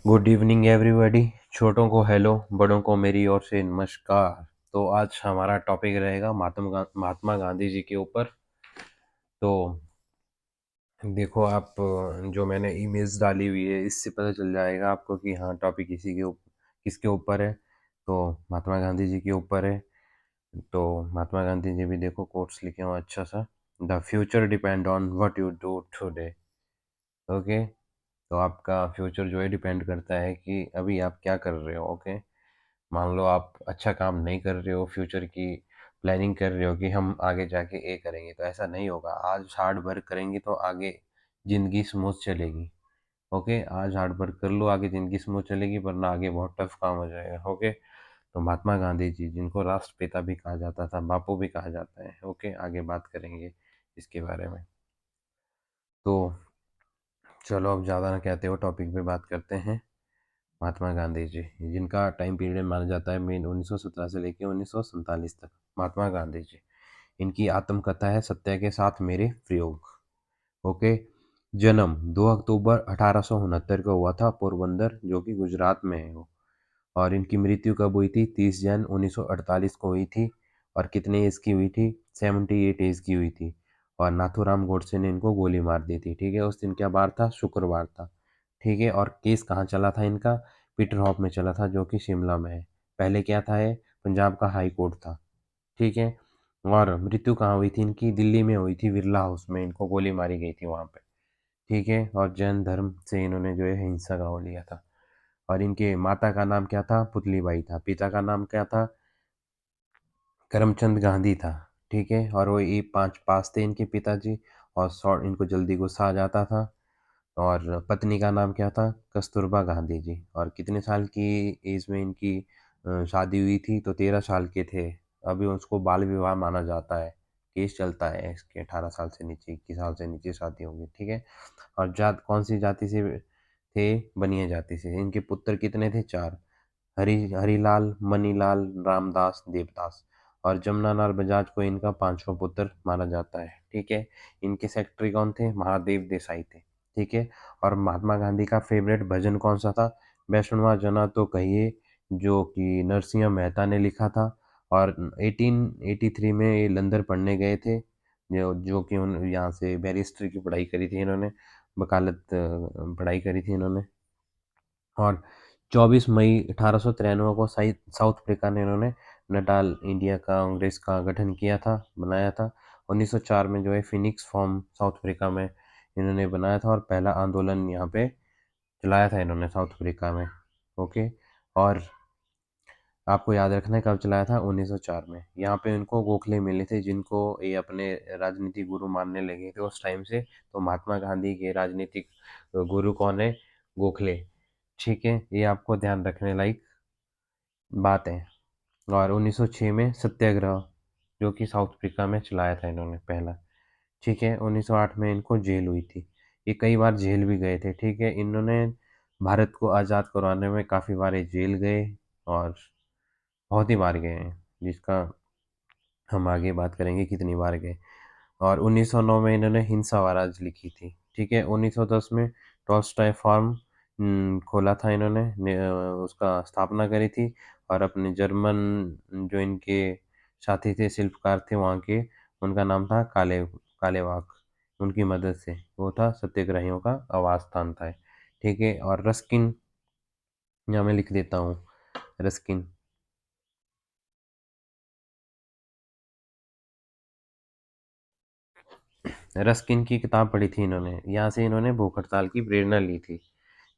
Good evening everybody. छोटों को hello, बड़ों को मेरी ओर से नमस्कार। तो आज हमारा टॉपिक रहेगा महात्मा गांधी जी के ऊपर। तो देखो आप, जो मैंने इमेज डाली हुई है इससे पता चल जाएगा आपको कि हाँ टॉपिक किसके ऊपर है। तो महात्मा गांधी जी के ऊपर है। तो महात्मा गांधी जी भी देखो कोट्स लिखे हुए अच्छा सा। The future depend on what you do today. Okay. तो आपका फ्यूचर जो है डिपेंड करता है कि अभी आप क्या कर रहे हो। ओके। मान लो आप अच्छा काम नहीं कर रहे हो, फ्यूचर की प्लानिंग कर रहे हो कि हम आगे जाके ये करेंगे, तो ऐसा नहीं होगा। आज हार्ड वर्क करेंगे तो आगे ज़िंदगी स्मूथ चलेगी। ओके, आज हार्ड वर्क कर लो, आगे ज़िंदगी स्मूथ चलेगी, वरना आगे बहुत टफ काम हो जाएगा। ओके। तो महात्मा गांधी जी, जिनको राष्ट्रपिता भी कहा जाता था, बापू भी कहा जाता है। ओके, आगे बात करेंगे इसके बारे में। तो चलो अब ज़्यादा ना कहते हो, टॉपिक पे बात करते हैं। महात्मा गांधी जी, जिनका टाइम पीरियड माना जाता है मेन 1917 से लेकर 1947 तक। महात्मा गांधी जी, इनकी आत्मकथा है सत्य के साथ मेरे प्रयोग। ओके। जन्म 2 अक्टूबर 1869 को हुआ था, पोरबंदर जो कि गुजरात में है वो। और इनकी मृत्यु कब हुई थी? 30 जन 1948 को हुई थी। और कितने एज की हुई थी? 78 एज की हुई थी। और नाथूराम गोडसे ने इनको गोली मार दी थी। ठीक है, उस दिन क्या बार था? शुक्रवार था। ठीक है, और केस कहाँ चला था इनका? पीटरहॉफ में चला था, जो कि शिमला में है। पहले क्या था? ये पंजाब का हाई कोर्ट था। ठीक है। और मृत्यु कहाँ हुई थी इनकी? दिल्ली में हुई थी, बिरला हाउस में इनको गोली मारी गई थी वहाँ पे। ठीक है, और जैन धर्म से इन्होंने जो है हिंसा का वो लिया था। और इनके माता का नाम क्या था? पुतलीबाई था। पिता का नाम क्या था? करमचंद गांधी था। ठीक है, और वो ये 5 पास थे इनके पिताजी। और शॉर्ट इनको जल्दी गुस्सा आ जाता था। और पत्नी का नाम क्या था? कस्तूरबा गांधी जी। और कितने साल की एज में इनकी शादी हुई थी? तो 13 साल के थे। अभी उसको बाल विवाह माना जाता है। केस चलता है इसके, 18 साल से नीचे, 21 साल से नीचे शादी होगी। ठीक है। और जात कौन सी जाति से थे? बनिया जाति से। इनके पुत्र कितने थे? 4। हरिलाल, मनीलाल, रामदास, देवदास। और जमुनालाल बजाज को इनका 5वां पुत्र माना जाता है। ठीक है। इनके सेक्रेटरी कौन थे? महादेव देसाई थे। ठीक है। और महात्मा गांधी का फेवरेट भजन कौन सा था? वैष्णवा जना तो कहिए, जो कि नरसिंह मेहता ने लिखा था। और 1883 में ये लंदन पढ़ने गए थे, जो कि उन यहाँ से बैरिस्टर की पढ़ाई करी थी इन्होंने। वकालत पढ़ाई करी थी इन्होंने। और 24 मई 1893 को साउथ अफ्रीका ने इन्होंने नटाल इंडिया कांग्रेस का गठन किया था, बनाया था। 1904 में जो है फिनिक्स फॉर्म साउथ अफ्रीका में इन्होंने बनाया था, और पहला आंदोलन यहाँ पे चलाया था इन्होंने साउथ अफ्रीका में। ओके। और आपको याद रखना है कब चलाया था? 1904 में। यहाँ पे इनको गोखले मिले थे, जिनको ये अपने राजनीतिक गुरु मानने लगे थे उस टाइम से। तो महात्मा गांधी के राजनीतिक गुरु कौन है? गोखले। ठीक है, ये आपको ध्यान रखने लायक बात है। और 1906 में सत्याग्रह, जो कि साउथ अफ्रीका में चलाया था इन्होंने पहला। ठीक है। 1908 में इनको जेल हुई थी। ये कई बार जेल भी गए थे। ठीक है, इन्होंने भारत को आज़ाद करवाने में काफ़ी बार ये जेल गए, और बहुत ही बार गए हैं, जिसका हम आगे बात करेंगे कितनी बार गए। और 1909 में इन्होंने हिंसा स्वराज लिखी थी। ठीक है। 1910 में टॉल्स्टॉय फार्म खोला था इन्होंने, उसका स्थापना करी थी। और अपने जर्मन जो इनके साथी थे, शिल्पकार थे वहाँ के, उनका नाम था कालेवाक। उनकी मदद से वो था, सत्याग्रहियों का आवास स्थान था। ठीक है। और रस्किन, यहाँ मैं लिख देता हूँ, रस्किन। रस्किन की किताब पढ़ी थी इन्होंने, यहाँ से इन्होंने भूख हड़ताल की प्रेरणा ली थी।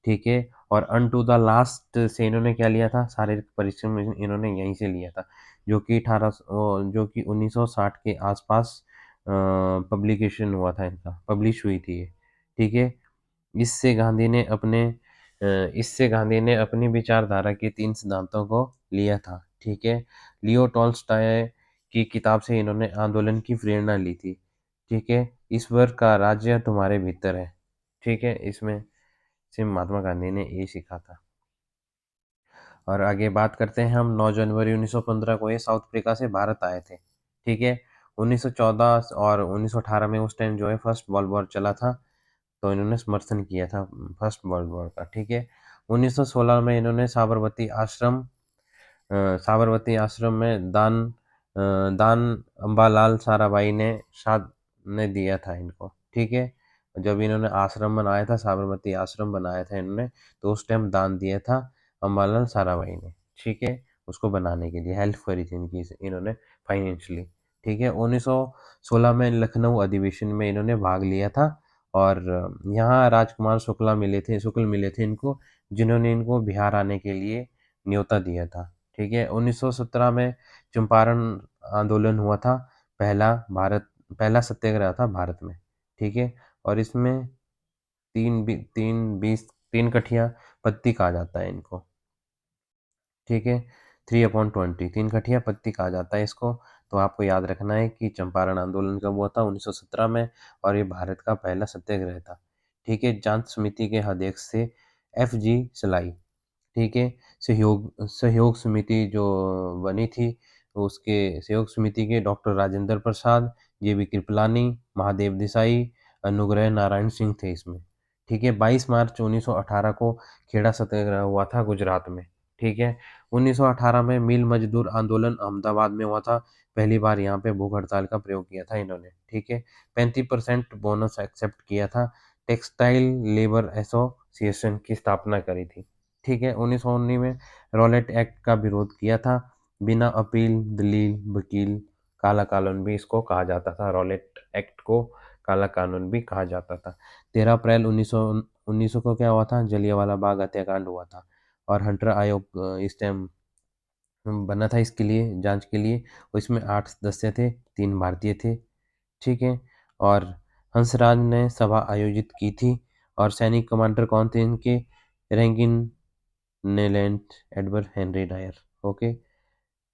ठीक है। और अन टू द लास्ट से इन्होंने क्या लिया था? शारीरिक परिश्रम इन्होंने यहीं से लिया था, जो कि 1960 के आसपास पब्लिकेशन हुआ था इनका, पब्लिश हुई थी ये। ठीक है। इससे गांधी ने अपने इससे गांधी ने अपनी विचारधारा के 3 सिद्धांतों को लिया था। ठीक है। लियो टॉल्स्टॉय की किताब से इन्होंने आंदोलन की प्रेरणा ली थी। ठीक है। ईश्वर का राज्य तुम्हारे भीतर है। ठीक है, इसमें से महात्मा गांधी ने ये सीखा था। और आगे बात करते हैं हम। 9 जनवरी 1915 को ये साउथ अफ्रीका से भारत आए थे। ठीक है। 1914 और 1918 में उस टाइम जो है फर्स्ट वर्ल्ड वॉर चला था, तो इन्होंने समर्थन किया था फर्स्ट वर्ल्ड वॉर का। ठीक है। 1916 में इन्होंने साबरमती आश्रम में दान अम्बालाल साराभाई ने दिया था इनको। ठीक है, जब इन्होंने आश्रम बनाया था, साबरमती आश्रम बनाया था इन्होंने, तो उस टाइम दान दिया था अम्बालाल साराभाई ने। ठीक है, उसको बनाने के लिए हेल्प करी थी इनकी इन्होंने फाइनेंशियली। ठीक है, 1916 में लखनऊ अधिवेशन में इन्होंने भाग लिया था और यहाँ राजकुमार शुक्ल मिले थे इनको, जिन्होंने इनको बिहार आने के लिए न्योता दिया था। ठीक है, 1917 में चंपारण आंदोलन हुआ था, पहला सत्याग्रह था भारत में। ठीक है, और इसमें तीन कठिया पत्ती कहा जाता है इनको। ठीक है, 3/20, 3 कठिया पत्ती कहा जाता है इसको। तो आपको याद रखना है कि चंपारण आंदोलन कब हुआ था, 1917 में, और ये भारत का पहला सत्याग्रह था। ठीक है, जांच समिति के अध्यक्ष थे FG सलाई। ठीक है, सहयोग समिति जो बनी थी, उसके सहयोग समिति के डॉक्टर राजेंद्र प्रसाद, JB कृपलानी, महादेव देसाई, अनुग्रह नारायण सिंह थे इसमें। ठीक है, 22 मार्च 1918 को खेड़ा सत्याग्रह हुआ था गुजरात में। ठीक है, 1918 में मिल मजदूर आंदोलन अहमदाबाद में हुआ था। पहली बार यहाँ पे भूख हड़ताल का प्रयोग किया था इन्होंने। ठीक है, 35% बोनस एक्सेप्ट किया था। टेक्सटाइल लेबर एसोसिएशन की स्थापना करी थी। ठीक है, 1919 में रॉलेट एक्ट का विरोध किया था। बिना अपील, दलील, वकील, काला कानून भी इसको कहा जाता था। रॉलेट एक्ट को काला कानून भी कहा जाता था। 13 अप्रैल 1900 को क्या हुआ था, जलियांवाला बाग हत्याकांड हुआ था, और हंटर आयोग इस टाइम बना था इसके लिए, जांच के लिए। और इसमें 8 सदस्य थे, 3 भारतीय थे। ठीक है, और हंसराज ने सभा आयोजित की थी। और सैनिक कमांडर कौन थे इनके, Reginald Edward Henry Dyer. Okay,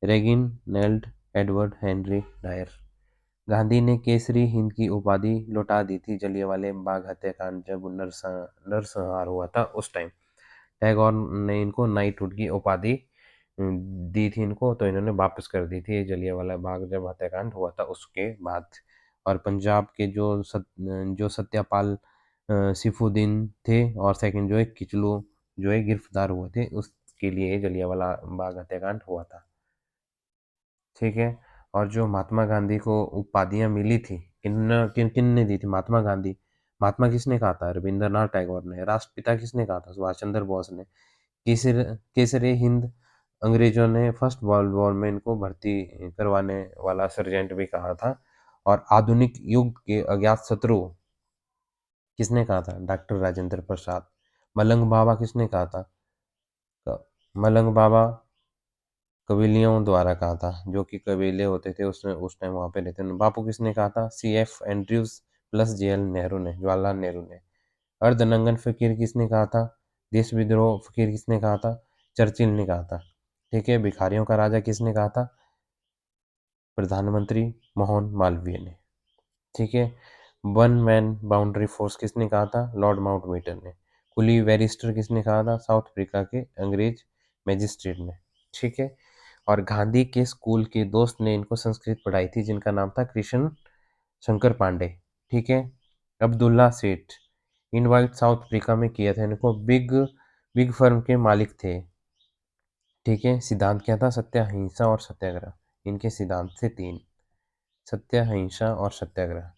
Reginald Edward Henry Dyer. Gandhi ने केसरी हिंद की उपाधि लौटा दी थी जलियांवाले बाग हत्याकांड जब नरसंहार हुआ था उस टाइम। टैगोर ने इनको नाइटहुड की उपाधि दी थी इनको, तो इन्होंने वापस कर दी थी जलियांवाला बाग जब हत्याकांड हुआ था उसके बाद। और पंजाब के जो सत्यापाल सिफुद्दीन थे, और सेकंड जो है किचलू जो है गिरफ्तार हुए थे, उसके लिए जलियांवाला बाग हत्याकांड हुआ था। ठीक है, और जो महात्मा गांधी को उपाधियां मिली थी, किन ने दी थी, महात्मा गांधी। महात्मा किसने कहा था, रविंद्रनाथ टैगोर ने। राष्ट्रपिता किसने कहा था, सुभाष चंद्र बोस ने। केसरे हिंद अंग्रेजों ने फर्स्ट वर्ल्ड वॉर में इनको भर्ती करवाने वाला सर्जेंट भी कहा था। और आधुनिक युग के अज्ञात शत्रु किसने कहा था, डॉक्टर राजेंद्र प्रसाद। मलंग बाबा किसने कहा था, मलंग बाबा कबीलियों द्वारा कहा था, जो कि कबीले होते थे उसने उस टाइम वहां पे रहते थे। बापू किसने कहा था, CF Andrews plus JL Nehru ने, जवाहरलाल नेहरू ने। अर्धनंगन फकीर किसने कहा था, देश विद्रोह फकीर किसने कहा था, चर्चिल ने कहा था। ठीक है, भिखारियों का राजा किसने कहा था, प्रधानमंत्री मोहन मालवीय ने। ठीक है, वन मैन बाउंड्री फोर्स किसने कहा था, लॉर्ड माउंटबेटन ने। कुली बैरिस्टर किसने कहा था, साउथ अफ्रीका के अंग्रेज मैजिस्ट्रेट ने। ठीक है, और गांधी के स्कूल के दोस्त ने इनको संस्कृत पढ़ाई थी, जिनका नाम था कृष्ण शंकर पांडे। ठीक है, अब्दुल्ला सेठ इनवाइट साउथ अफ्रीका में किया था इनको, बिग बिग फर्म के मालिक थे। ठीक है, सिद्धांत क्या था, सत्य अहिंसा और सत्याग्रह। इनके सिद्धांत थे 3, सत्य अहिंसा और सत्याग्रह।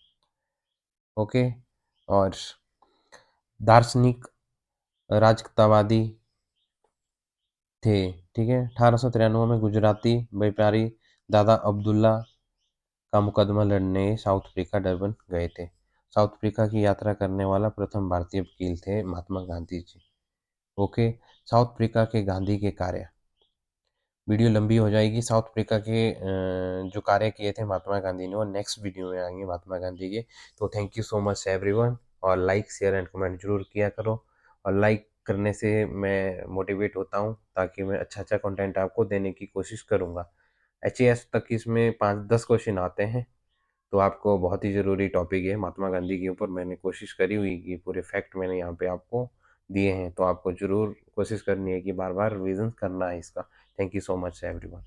ओके, और दार्शनिक राजकतावादी थे। ठीक है, 1893 में गुजराती व्यापारी दादा अब्दुल्ला का मुकदमा लड़ने साउथ अफ्रीका डरबन गए थे। साउथ अफ्रीका की यात्रा करने वाला प्रथम भारतीय वकील थे Mahatma Gandhi ji. Okay, south Africa के गांधी के कार्य। वीडियो लंबी हो जाएगी। साउथ अफ्रीका के जो कार्य किए थे महात्मा गांधी ने, वो नेक्स्ट वीडियो में आएंगे महात्मा गांधी के। तो thank you so much everyone, और लाइक शेयर एंड कमेंट जरूर किया करो। और लाइक करने से मैं मोटिवेट होता हूँ, ताकि मैं अच्छा अच्छा कंटेंट आपको देने की कोशिश करूँगा। HAS तक इसमें 5-10 क्वेश्चन आते हैं, तो आपको बहुत ही ज़रूरी टॉपिक है महात्मा गांधी के ऊपर। मैंने कोशिश करी हुई कि पूरे फैक्ट मैंने यहाँ पे आपको दिए हैं, तो आपको ज़रूर कोशिश करनी है कि बार बार रिविजन करना है इसका। Thank you so much everyone.